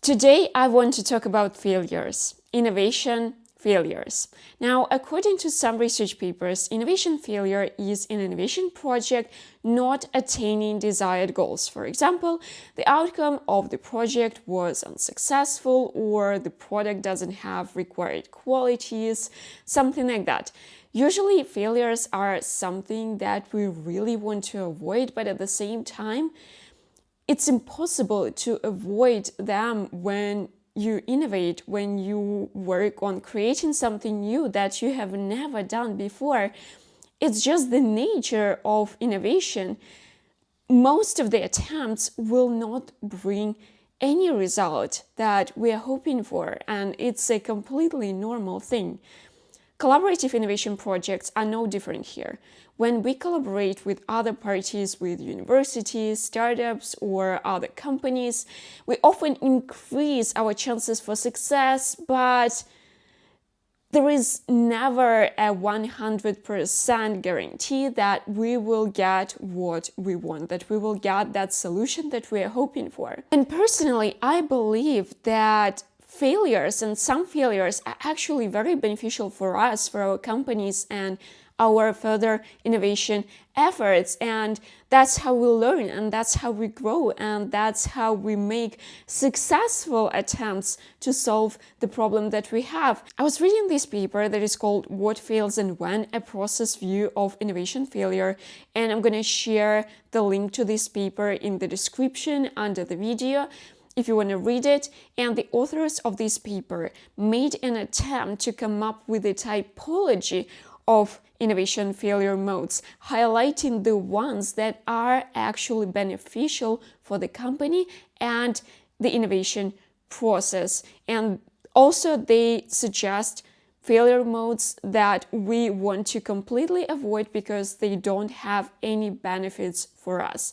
Today, I want to talk about failures, innovation failures. Now, according to some research papers, innovation failure is an innovation project not attaining desired goals. For example, the outcome of the project was unsuccessful, or the product doesn't have required qualities, something like that. Usually, failures are something that we really want to avoid, but at the same time, it's impossible to avoid them when you innovate, when you work on creating something new that you have never done before. It's just the nature of innovation. Most of the attempts will not bring any result that we are hoping for, and it's a completely normal thing. Collaborative innovation projects are no different here. When we collaborate with other parties, with universities, startups, or other companies, we often increase our chances for success, but there is never a 100% guarantee that we will get what we want, that we will get that solution that we are hoping for. And personally, I believe that failures and some failures are actually very beneficial for us, for our companies, and our further innovation efforts. And that's how we learn, and that's how we grow, and that's how we make successful attempts to solve the problem that we have. I was reading this paper that is called What Fails and When, a Process View of Innovation Failure, and I'm going to share the link to this paper in the description under the video if you want to read it. And the authors of this paper made an attempt to come up with a typology of innovation failure modes, highlighting the ones that are actually beneficial for the company and the innovation process. And also they suggest failure modes that we want to completely avoid because they don't have any benefits for us.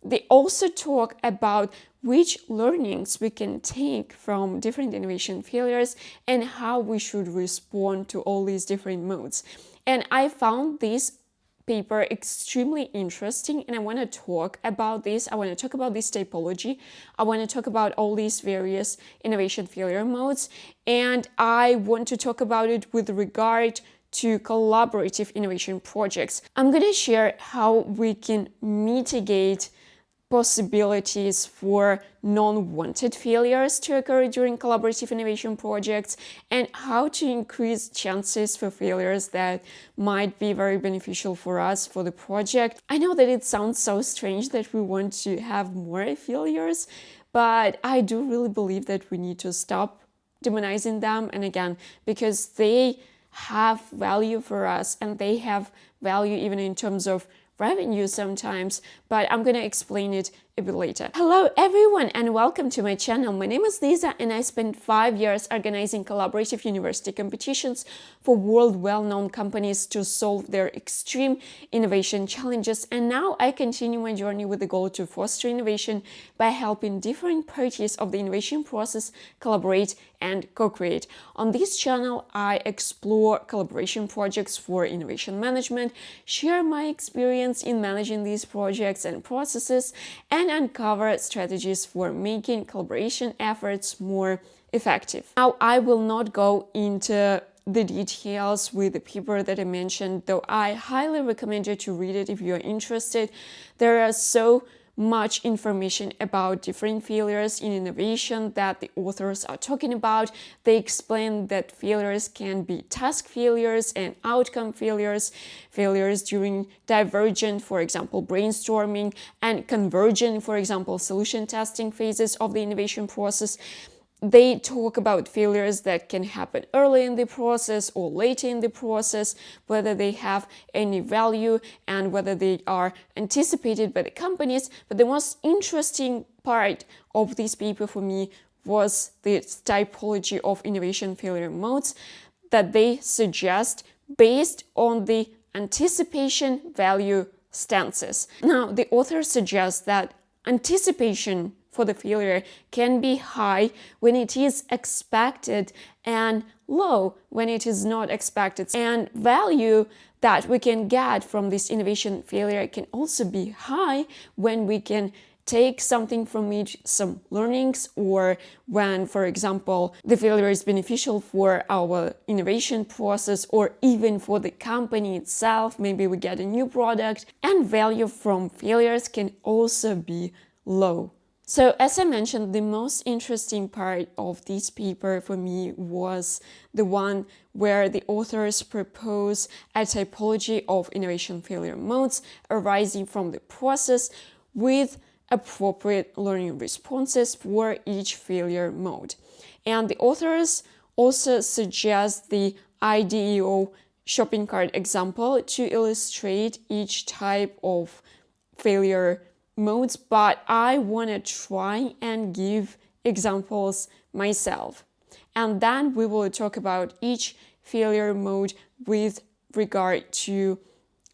They also talk about which learnings we can take from different innovation failures and how we should respond to all these different modes. And I found this paper extremely interesting, and I want to talk about this. I want to talk about this typology. I want to talk about all these various innovation failure modes, and I want to talk about it with regard to collaborative innovation projects. I'm going to share how we can mitigate possibilities for non-wanted failures to occur during collaborative innovation projects, and how to increase chances for failures that might be very beneficial for us, for the project. I know that it sounds so strange that we want to have more failures, but I do really believe that we need to stop demonizing them, and again, because they have value for us, and they have value even in terms of revenue sometimes, but I'm going to explain it a bit later. Hello everyone, and welcome to my channel. My name is Lisa, and I spent 5 years organizing collaborative university competitions for world well-known companies to solve their extreme innovation challenges, and now I continue my journey with the goal to foster innovation by helping different parties of the innovation process collaborate and co-create. On this channel, I explore collaboration projects for innovation management, share my experience in managing these projects and processes, and uncover strategies for making collaboration efforts more effective. Now, I will not go into the details with the paper that I mentioned, though I highly recommend you to read it if you're interested. There are so much information about different failures in innovation that the authors are talking about. They explain that failures can be task failures and outcome failures, failures during divergent, for example, brainstorming, and convergent, for example, solution testing phases of the innovation process. They talk about failures that can happen early in the process or later in the process, whether they have any value and whether they are anticipated by the companies. But the most interesting part of this paper for me was the typology of innovation failure modes that they suggest based on the anticipation value stances. Now, the author suggests that anticipation for the failure can be high when it is expected and low when it is not expected. And value that we can get from this innovation failure can also be high when we can take something from it, some learnings, or when, for example, the failure is beneficial for our innovation process or even for the company itself. Maybe we get a new product, and value from failures can also be low. So as I mentioned, the most interesting part of this paper for me was the one where the authors propose a typology of innovation failure modes arising from the process with appropriate learning responses for each failure mode. And the authors also suggest the IDEO shopping cart example to illustrate each type of failure modes, but I want to try and give examples myself. And then we will talk about each failure mode with regard to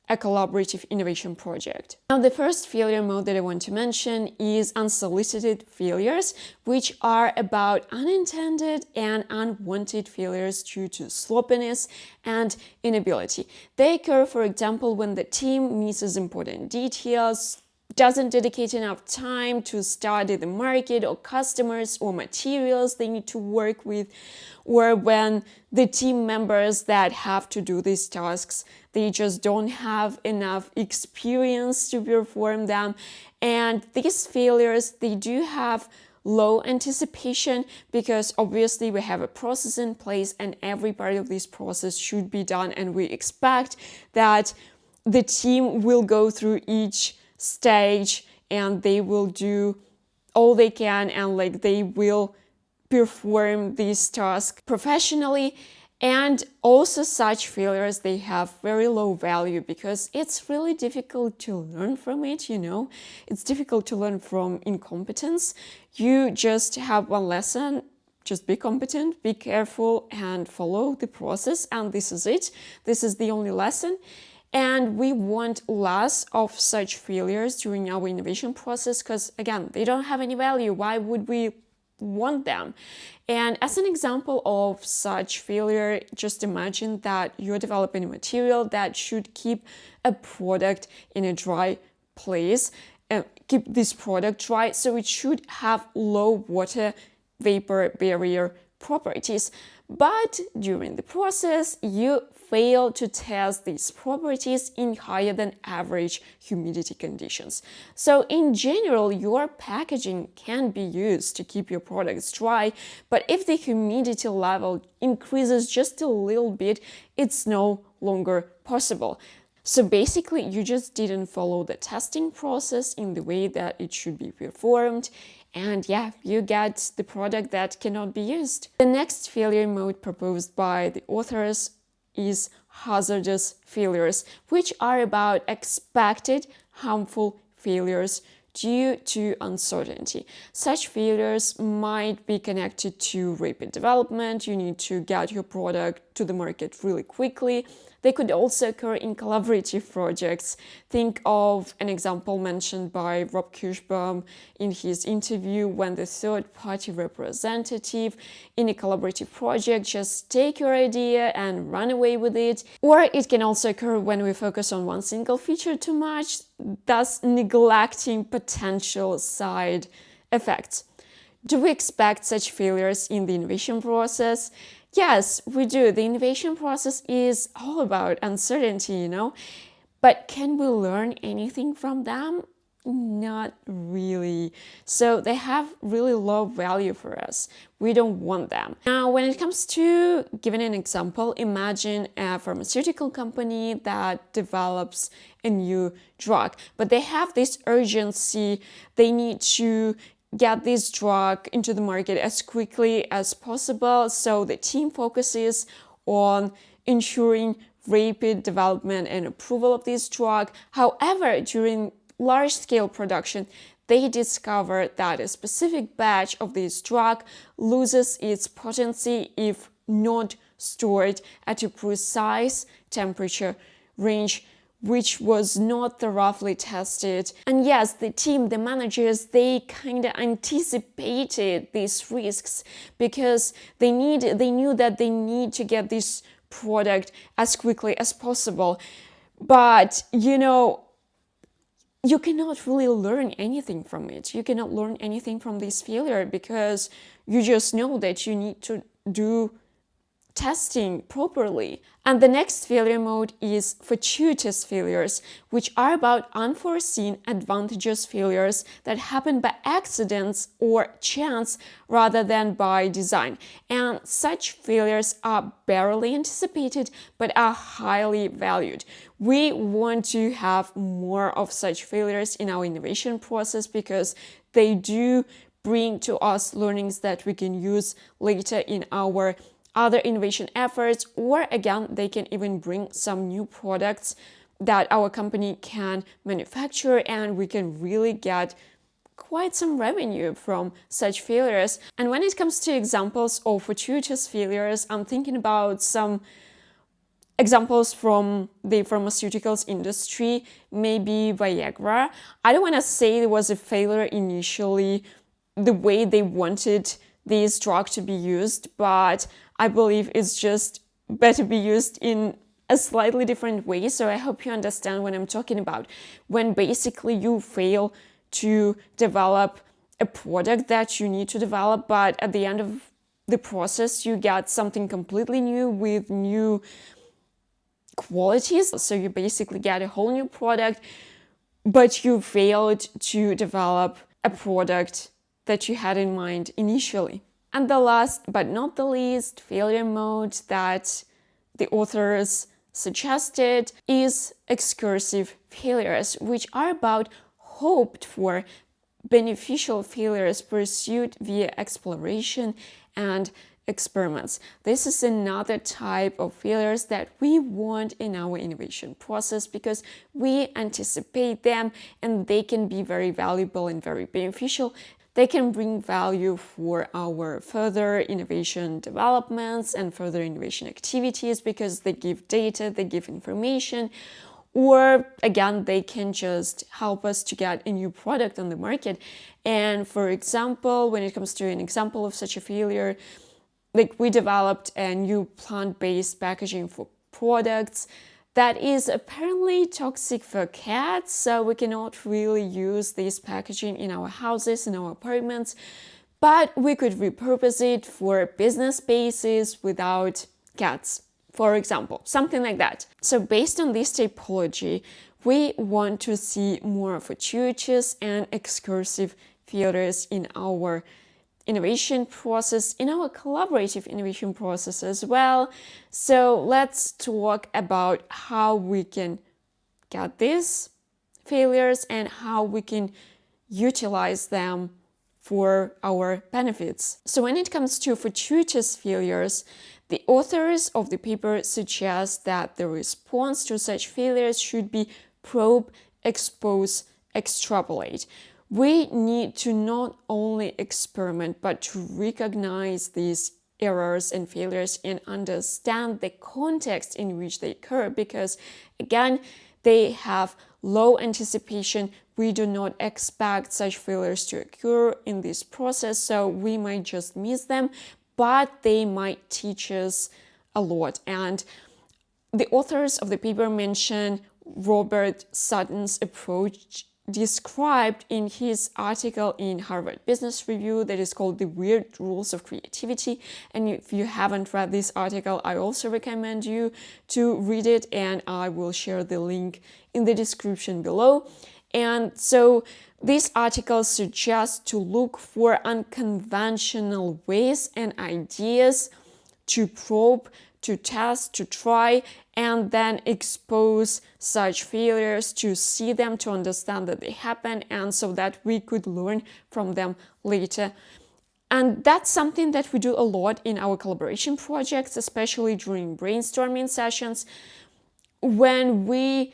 a collaborative innovation project. Now, the first failure mode that I want to mention is unsolicited failures, which are about unintended and unwanted failures due to sloppiness and inability. They occur, for example, when the team misses important details, doesn't dedicate enough time to study the market or customers or materials they need to work with, or when the team members that have to do these tasks, they just don't have enough experience to perform them. And these failures, they do have low anticipation because obviously we have a process in place and every part of this process should be done, and we expect that the team will go through each stage and they will do all they can, and they will perform this task professionally. And also such failures, they have very low value because it's really difficult to learn from it, It's difficult to learn from incompetence. You just have one lesson: just be competent, be careful, and follow the process, and this is it. This is the only lesson. And we want less of such failures during our innovation process because, again, they don't have any value. Why would we want them? And as an example of such failure, just imagine that you're developing a material that should keep a product in a dry place, keep this product dry, so it should have low water vapor barrier properties. But during the process, you fail to test these properties in higher than average humidity conditions. So in general, your packaging can be used to keep your products dry, but if the humidity level increases just a little bit, it's no longer possible. So basically, you just didn't follow the testing process in the way that it should be performed. And yeah, you get the product that cannot be used. The next failure mode proposed by the authors is hazardous failures, which are about expected harmful failures due to uncertainty. Such failures might be connected to rapid development. You need to get your product to the market really quickly. They could also occur in collaborative projects. Think of an example mentioned by Rob Kirschbaum in his interview, when the third-party representative in a collaborative project just take your idea and run away with it. Or it can also occur when we focus on one single feature too much, thus neglecting potential side effects. Do we expect such failures in the innovation process? Yes, we do. The innovation process is all about uncertainty, But can we learn anything from them? Not really. So they have really low value for us. We don't want them. Now, when it comes to giving an example, imagine a pharmaceutical company that develops a new drug, but they have this urgency. They need to get this drug into the market as quickly as possible. So the team focuses on ensuring rapid development and approval of this drug. However, during large-scale production, they discover that a specific batch of this drug loses its potency if not stored at a precise temperature range, which was not thoroughly tested. And yes, the team, the managers, they kind of anticipated these risks because they knew that they need to get this product as quickly as possible. But, you cannot really learn anything from it. You cannot learn anything from this failure because you just know that you need to do testing properly. And the next failure mode is fortuitous failures, which are about unforeseen advantageous failures that happen by accidents or chance rather than by design. And such failures are barely anticipated but are highly valued. We want to have more of such failures in our innovation process because they do bring to us learnings that we can use later in our other innovation efforts, or again, they can even bring some new products that our company can manufacture, and we can really get quite some revenue from such failures. And when it comes to examples of fortuitous failures, I'm thinking about some examples from the pharmaceuticals industry, maybe Viagra. I don't want to say it was a failure initially, the way they wanted this drug to be used, but I believe it's just better be used in a slightly different way. So I hope you understand what I'm talking about. When basically you fail to develop a product that you need to develop, but at the end of the process, you get something completely new with new qualities. So you basically get a whole new product, but you failed to develop a product that you had in mind initially. And the last but not the least failure mode that the authors suggested is excursive failures, which are about hoped for beneficial failures pursued via exploration and experiments. This is another type of failures that we want in our innovation process because we anticipate them and they can be very valuable and very beneficial. They can bring value for our further innovation developments and further innovation activities because they give data, they give information, or again, they can just help us to get a new product on the market. And for example, when it comes to an example of such a failure, like we developed a new plant-based packaging for products that is apparently toxic for cats, so we cannot really use this packaging in our houses, in our apartments, but we could repurpose it for business spaces without cats, for example, something like that. So based on this typology, we want to see more fortuitous and excursive failures in our innovation process, in our collaborative innovation process as well. So let's talk about how we can get these failures and how we can utilize them for our benefits. So when it comes to fortuitous failures, the authors of the paper suggest that the response to such failures should be probe, expose, extrapolate. We need to not only experiment, but to recognize these errors and failures and understand the context in which they occur, because again, they have low anticipation. We do not expect such failures to occur in this process, so we might just miss them, but they might teach us a lot. And the authors of the paper mention Robert Sutton's approach described in his article in Harvard Business Review that is called The Weird Rules of Creativity. And if you haven't read this article, I also recommend you to read it, and I will share the link in the description below. And so this article suggests to look for unconventional ways and ideas to probe, to test, to try, and then expose such failures, to see them, to understand that they happen, and so that we could learn from them later. And that's something that we do a lot in our collaboration projects, especially during brainstorming sessions, when we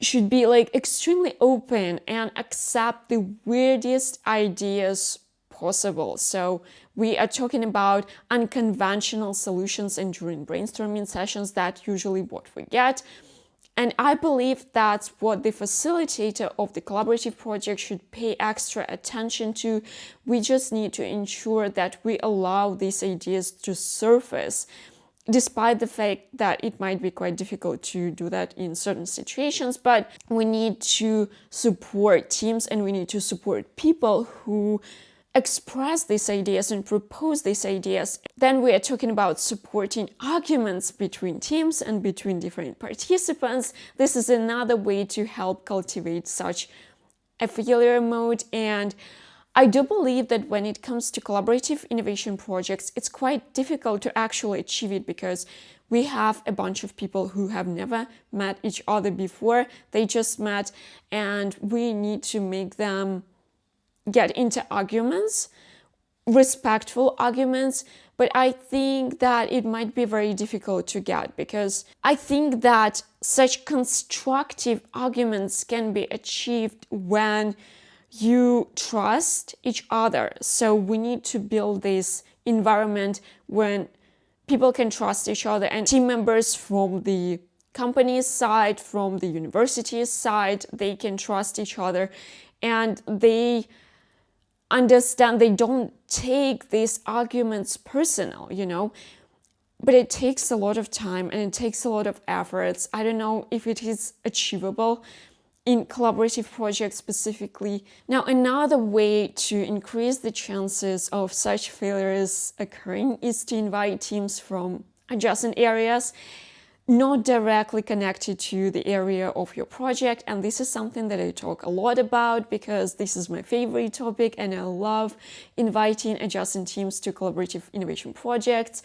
should be extremely open and accept the weirdest ideas possible. So we are talking about unconventional solutions, and during brainstorming sessions, that's usually what we get. And I believe that's what the facilitator of the collaborative project should pay extra attention to. We just need to ensure that we allow these ideas to surface despite the fact that it might be quite difficult to do that in certain situations, but we need to support teams and we need to support people who express these ideas and propose these ideas. Then we are talking about supporting arguments between teams and between different participants. This is another way to help cultivate such a failure mode. And I do believe that when it comes to collaborative innovation projects, it's quite difficult to actually achieve it because we have a bunch of people who have never met each other before. They just met, and we need to make them get into arguments, respectful arguments. But I think that it might be very difficult to get, because I think that such constructive arguments can be achieved when you trust each other. So we need to build this environment when people can trust each other, and team members from the company's side, from the university's side, they can trust each other, and they understand, they don't take these arguments personal, but it takes a lot of time and it takes a lot of efforts. I don't know if it is achievable in collaborative projects specifically. Now, another way to increase the chances of such failures occurring is to invite teams from adjacent areas, not directly connected to the area of your project. And this is something that I talk a lot about because this is my favorite topic, and I love inviting adjacent teams to collaborative innovation projects.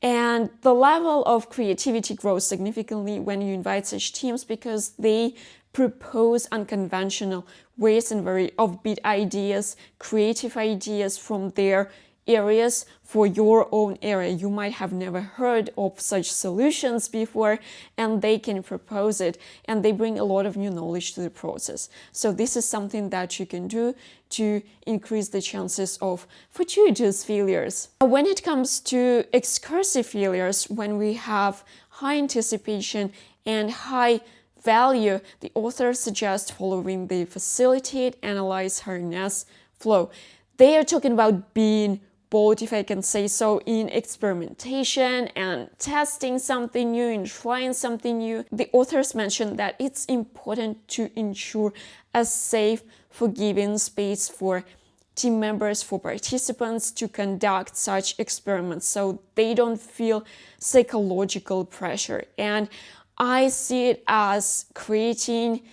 And the level of creativity grows significantly when you invite such teams, because they propose unconventional ways and very offbeat ideas, creative ideas from their areas for your own area. You might have never heard of such solutions before, and they can propose it, and they bring a lot of new knowledge to the process. So this is something that you can do to increase the chances of fortuitous failures. When it comes to excursive failures, when we have high anticipation and high value, the author suggests following the facilitate, analyze, harness flow. They are talking about being bold, if I can say so, in experimentation and testing something new and trying something new. The authors mentioned that it's important to ensure a safe, forgiving space for team members, for participants to conduct such experiments so they don't feel psychological pressure. And I see it as creating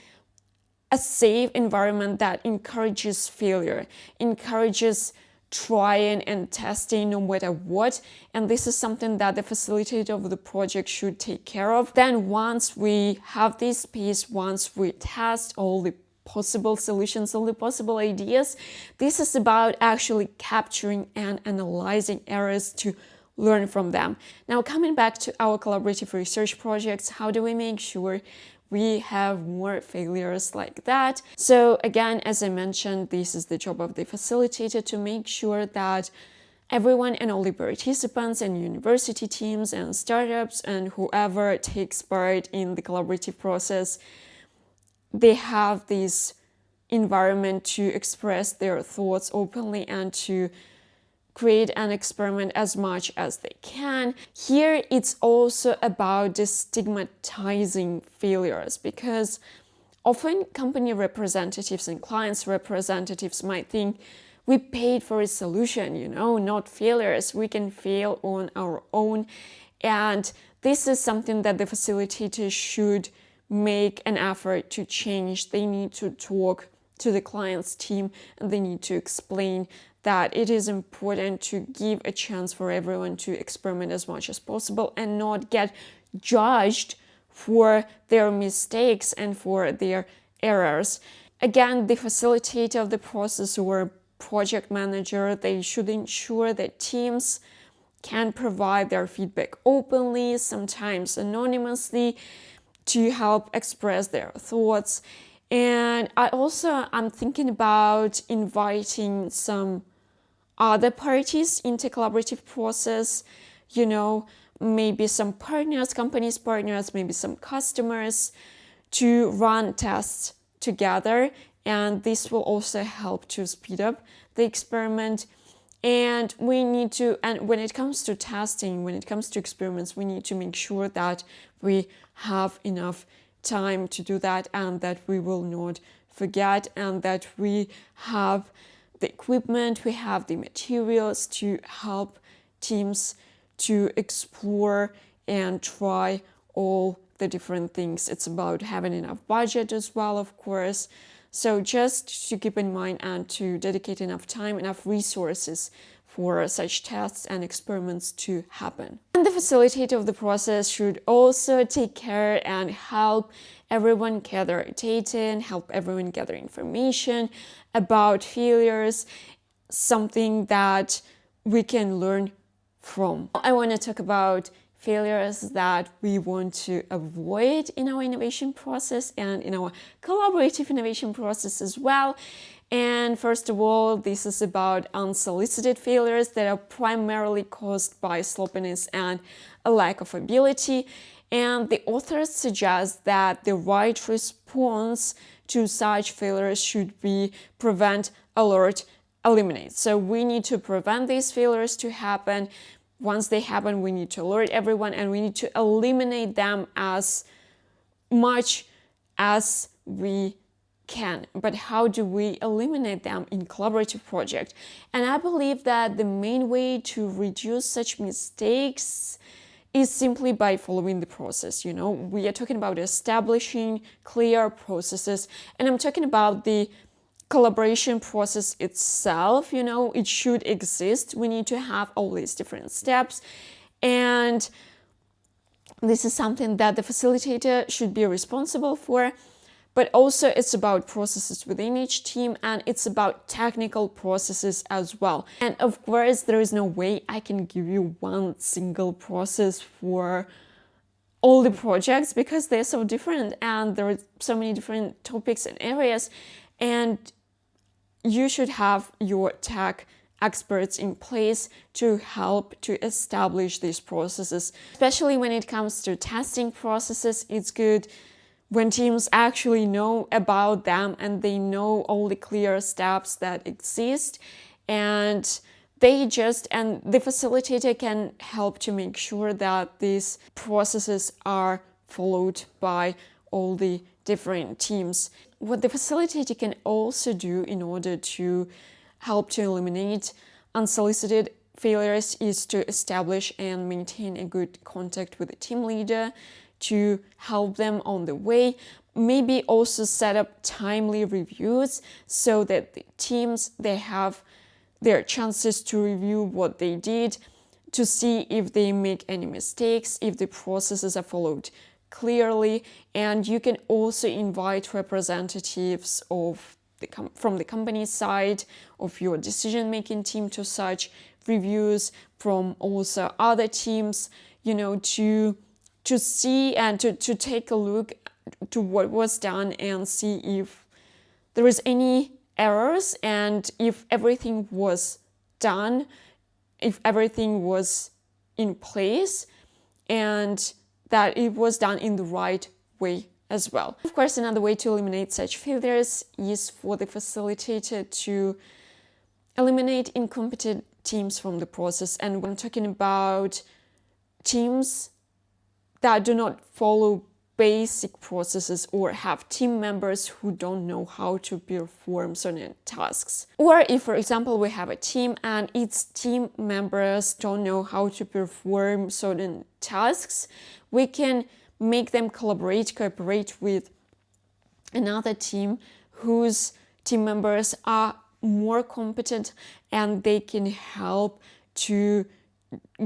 a safe environment that encourages failure, encourages trying and testing no matter what. And this is something that the facilitator of the project should take care of. Then once we have this space, once we test all the possible solutions, all the possible ideas, this is about actually capturing and analyzing errors to learn from them. Now, coming back to our collaborative research projects, how do we make sure we have more failures like that? So again, as I mentioned, this is the job of the facilitator to make sure that everyone and all the participants and university teams and startups and whoever takes part in the collaborative process, they have this environment to express their thoughts openly and to create an experiment as much as they can. Here, it's also about destigmatizing failures, because often company representatives and clients representatives might think we paid for a solution, not failures. We can fail on our own. And this is something that the facilitator should make an effort to change. They need to talk to the client's team and they need to explain that it is important to give a chance for everyone to experiment as much as possible and not get judged for their mistakes and for their errors. Again, the facilitator of the process or project manager, they should ensure that teams can provide their feedback openly, sometimes anonymously, to help express their thoughts. And I'm thinking about inviting some other parties into collaborative process, maybe some partners, companies partners, maybe some customers, to run tests together. And this will also help to speed up the experiment. And we need to, and when it comes to testing, when it comes to experiments, we need to make sure that we have enough time to do that, and that we will not forget, and that we have the equipment, we have the materials to help teams to explore and try all the different things. It's about having enough budget as well, of course. So just to keep in mind and to dedicate enough time, enough resources for such tests and experiments to happen. And the facilitator of the process should also take care and help everyone gather data, help everyone gather information about failures, something that we can learn from. I want to talk about failures that we want to avoid in our innovation process and in our collaborative innovation process as well. And first of all, this is about unsolicited failures that are primarily caused by sloppiness and a lack of ability. And the authors suggest that the right response to such failures should be prevent, alert, eliminate. So we need to prevent these failures to happen. Once they happen, we need to alert everyone, and we need to eliminate them as much as we can. But how do we eliminate them in collaborative project? And I believe that the main way to reduce such mistakes is simply by following the process. We are talking about establishing clear processes, and I'm talking about the collaboration process itself. It should exist. We need to have all these different steps, and this is something that the facilitator should be responsible for. But also it's about processes within each team, and it's about technical processes as well. And of course, there is no way I can give you one single process for all the projects, because they're so different and there are so many different topics and areas. And you should have your tech experts in place to help to establish these processes. Especially when it comes to testing processes, it's good when teams actually know about them and they know all the clear steps that exist, and the facilitator can help to make sure that these processes are followed by all the different teams. What the facilitator can also do in order to help to eliminate unsolicited failures is to establish and maintain a good contact with the team leader to help them on the way. Maybe also set up timely reviews so that the teams, they have their chances to review what they did, to see if they make any mistakes, if the processes are followed clearly. And you can also invite representatives from the company side of your decision-making team to such reviews, from also other teams, to see and to take a look to what was done and see if there is any errors, and if everything was done, if everything was in place, and that it was done in the right way as well. Of course, another way to eliminate such failures is for the facilitator to eliminate incompetent teams from the process. And when I'm talking about teams that do not follow basic processes or have team members who don't know how to perform certain tasks. Or if, for example, we have a team and its team members don't know how to perform certain tasks, we can make them cooperate with another team whose team members are more competent, and they can help to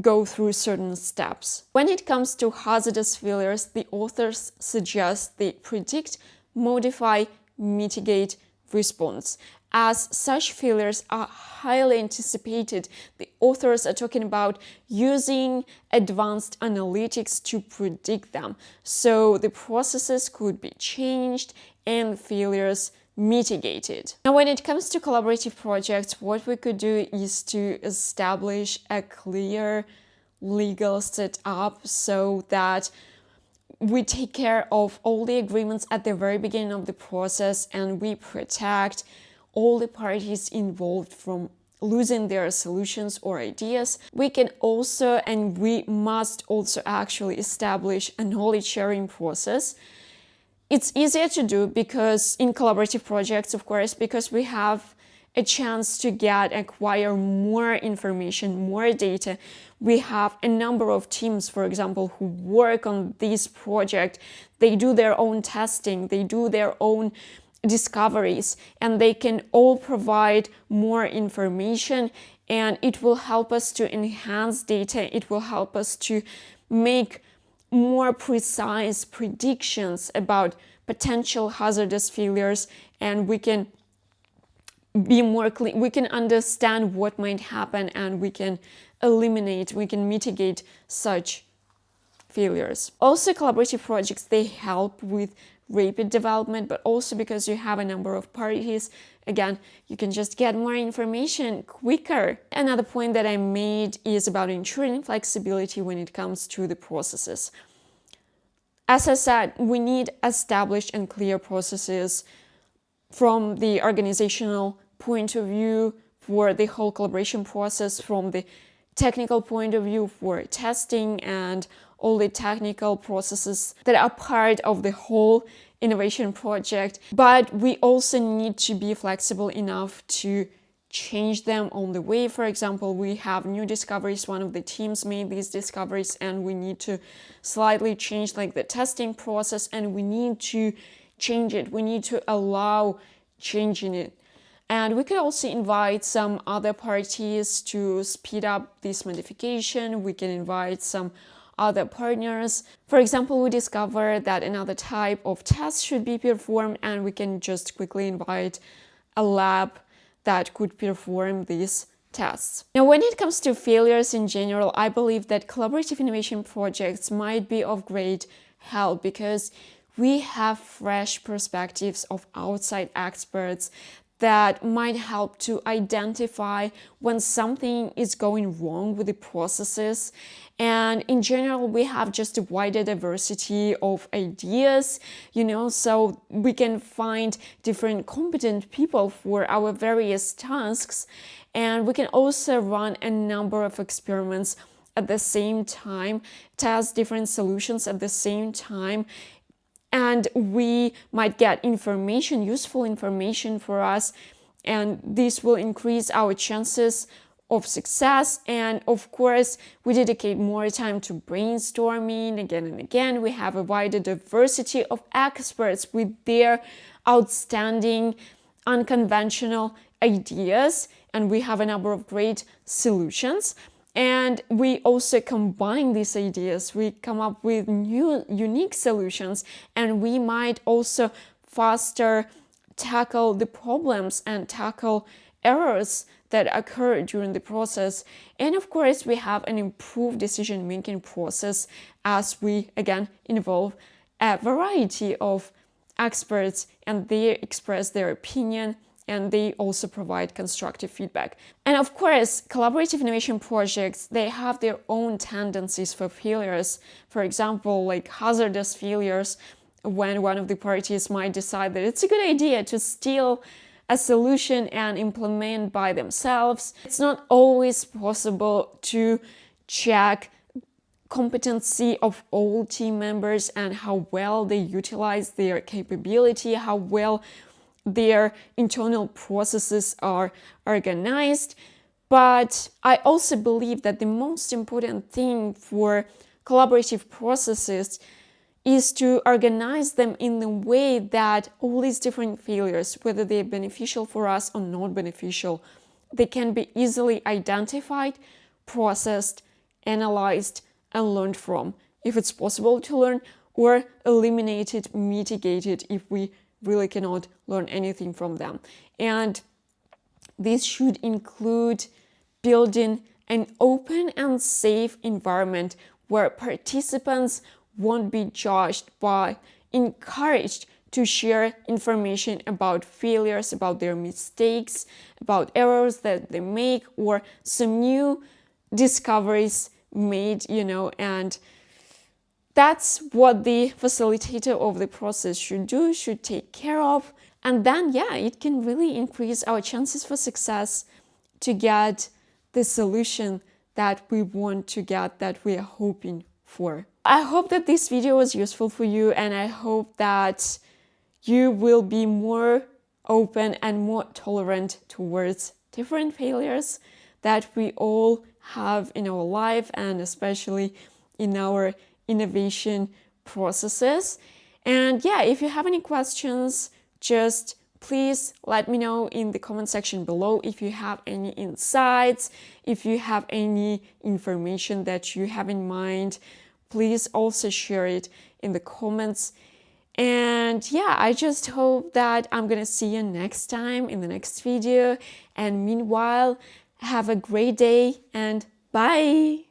go through certain steps. When it comes to hazardous failures, the authors suggest the predict, modify, mitigate response. As such failures are highly anticipated, the authors are talking about using advanced analytics to predict them. So the processes could be changed and failures mitigated. Now, when it comes to collaborative projects, what we could do is to establish a clear legal setup so that we take care of all the agreements at the very beginning of the process, and we protect all the parties involved from losing their solutions or ideas. We can also, and we must also actually establish a knowledge sharing process. It's easier to do because in collaborative projects, of course, because we have a chance to acquire more information, more data. We have a number of teams, for example, who work on this project. They do their own testing, they do their own discoveries, and they can all provide more information, and it will help us to enhance data. It will help us to make more precise predictions about potential hazardous failures, and we can be more clear, we can understand what might happen, and we can mitigate such failures. Also, collaborative projects, they help with rapid development, but also because you have a number of parties, again, you can just get more information quicker. Another point that I made is about ensuring flexibility when it comes to the processes. As I said, we need established and clear processes from the organizational point of view for the whole collaboration process, from the technical point of view for testing and all the technical processes that are part of the whole innovation project. But we also need to be flexible enough to change them on the way. For example, we have new discoveries, one of the teams made these discoveries, and we need to slightly change the testing process, and we need to change it. We need to allow changing it. And we could also invite some other parties to speed up this modification. We can invite some other partners. For example, we discover that another type of test should be performed, and we can just quickly invite a lab that could perform these tests. Now, when it comes to failures in general, I believe that collaborative innovation projects might be of great help because we have fresh perspectives of outside experts that might help to identify when something is going wrong with the processes. And in general, we have just a wider diversity of ideas, so we can find different competent people for our various tasks. And we can also run a number of experiments at the same time, test different solutions at the same time. And we might get information, useful information for us, and this will increase our chances of success. And of course, we dedicate more time to brainstorming again and again. We have a wider diversity of experts with their outstanding, unconventional ideas, and we have a number of great solutions. And we also combine these ideas, we come up with new, unique solutions, and we might also faster tackle the problems and tackle errors that occur during the process. And of course, we have an improved decision-making process as we, again, involve a variety of experts, and they express their opinion, and they also provide constructive feedback. And of course, collaborative innovation projects, they have their own tendencies for failures. For example, like hazardous failures, when one of the parties might decide that it's a good idea to steal a solution and implement by themselves. It's not always possible to check competency of all team members and how well they utilize their capability, how well their internal processes are organized. But I also believe that the most important thing for collaborative processes is to organize them in the way that all these different failures, whether they're beneficial for us or not beneficial, they can be easily identified, processed, analyzed, and learned from, if it's possible to learn, or eliminated, mitigated if we really cannot learn anything from them. And this should include building an open and safe environment where participants won't be judged but encouraged to share information about failures, about their mistakes, about errors that they make, or some new discoveries made, and that's what the facilitator of the process should do, should take care of. And then, it can really increase our chances for success to get the solution that we want to get, that we are hoping for. I hope that this video was useful for you, and I hope that you will be more open and more tolerant towards different failures that we all have in our life, and especially in our innovation processes. And yeah, if you have any questions, just please let me know in the comment section below. If you have any insights, if you have any information that you have in mind, please also share it in the comments. And yeah, I just hope that I'm gonna see you next time in the next video. And meanwhile, have a great day and bye!